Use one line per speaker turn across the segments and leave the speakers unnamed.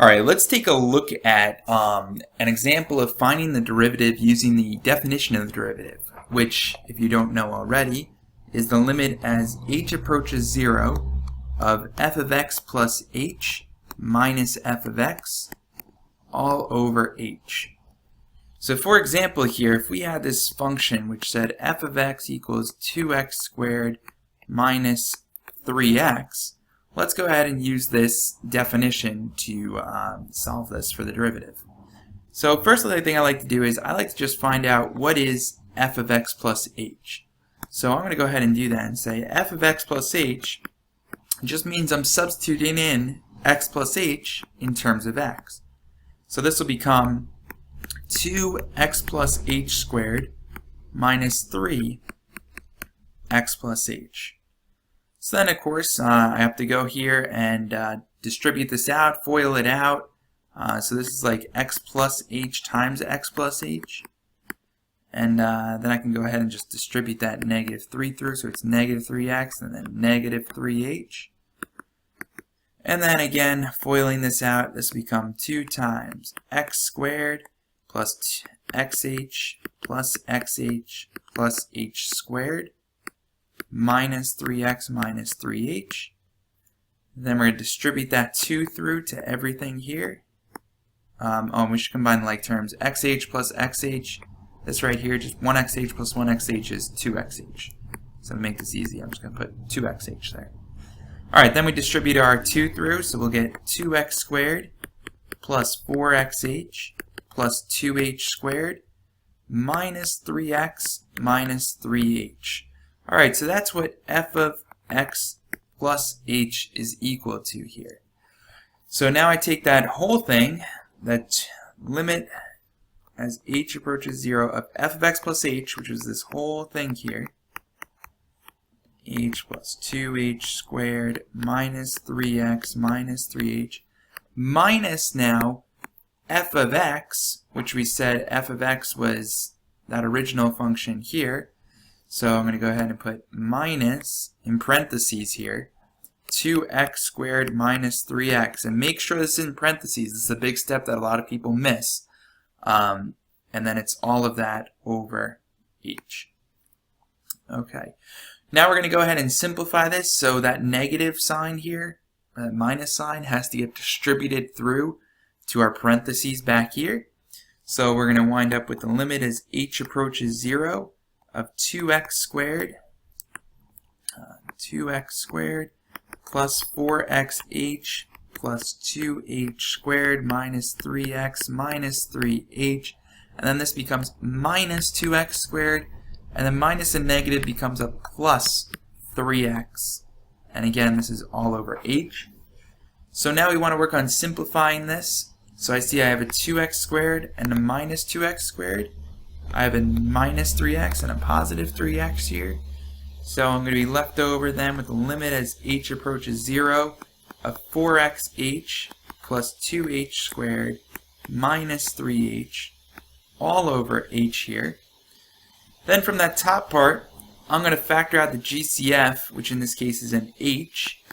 Alright, let's take a look at an example of finding the derivative using the definition of the derivative, which, if you don't know already, is the limit as h approaches 0 of f of x plus h minus f of x all over h. So for example here, if we had this function which said f of x equals 2x squared minus 3x, let's go ahead and use this definition to solve this for the derivative. So first thing I like to do is I like to just find out what is f of x plus h. So I'm going to go ahead and do that and say f of x plus h just means I'm substituting in x plus h in terms of x. So this will become 2x plus h squared minus 3x plus h. So then, of course, I have to go here and distribute this out, FOIL it out. So this is like x plus h times x plus h. And then I can go ahead and just distribute that negative 3 through, so it's negative 3x and then negative 3h. And then again, FOILing this out, this becomes 2 times x squared plus xh plus xh plus h squared minus 3x minus 3h. Then we're going to distribute that 2 through to everything here. We should combine the like terms. xh plus xh, this right here, just 1xh plus 1xh is 2xh. So to make this easy, I'm just going to put 2xh there. Alright, then we distribute our 2 through, so we'll get 2x squared plus 4xh plus 2h squared minus 3x minus 3h. Alright, so that's what f of x plus h is equal to here. So now I take that whole thing, that limit as h approaches 0 of f of x plus h, which is this whole thing here, h plus 2h squared minus 3x minus 3h, minus now f of x, which we said f of x was that original function here. So I'm going to go ahead and put minus, in parentheses here, 2x squared minus 3x. And make sure this is in parentheses. This is a big step that a lot of people miss. And then it's all of that over h. Okay. Now we're going to go ahead and simplify this. So that negative sign here, that minus sign, has to get distributed through to our parentheses back here. So we're going to wind up with the limit as h approaches 0 of 2x squared plus 4xh plus 2h squared minus 3x minus 3h, and then this becomes minus 2x squared, and then minus and negative becomes a plus 3x, and again this is all over h. So now we want to work on simplifying this. So I see I have a 2x squared and a minus 2x squared. I have a minus 3x and a positive 3x here. So I'm going to be left over then with the limit as h approaches 0 of 4xh plus 2h squared minus 3h all over h here. Then from that top part, I'm going to factor out the GCF, which in this case is an h.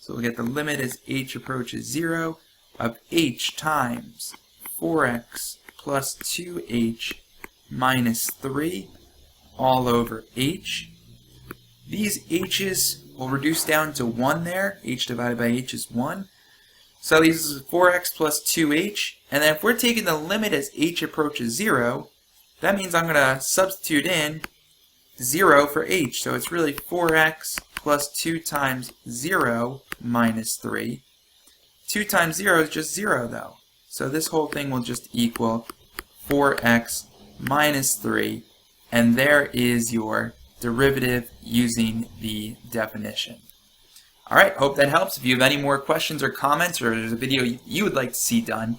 So we'll get the limit as h approaches 0 of h times 4x plus 2h minus 3 all over h. These h's will reduce down to 1 there. H divided by h is 1. So this is 4x plus 2h. And then if we're taking the limit as h approaches 0, that means I'm going to substitute in 0 for h. So it's really 4x plus 2 times 0 minus 3. 2 times 0 is just 0 though. So this whole thing will just equal 4x minus 3, and there is your derivative using the definition. Alright, hope that helps. If you have any more questions or comments, or there's a video you would like to see done,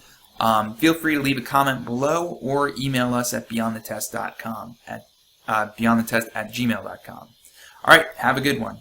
feel free to leave a comment below or email us at beyondthetest.com, at beyondthetest@gmail.com. Alright, have a good one.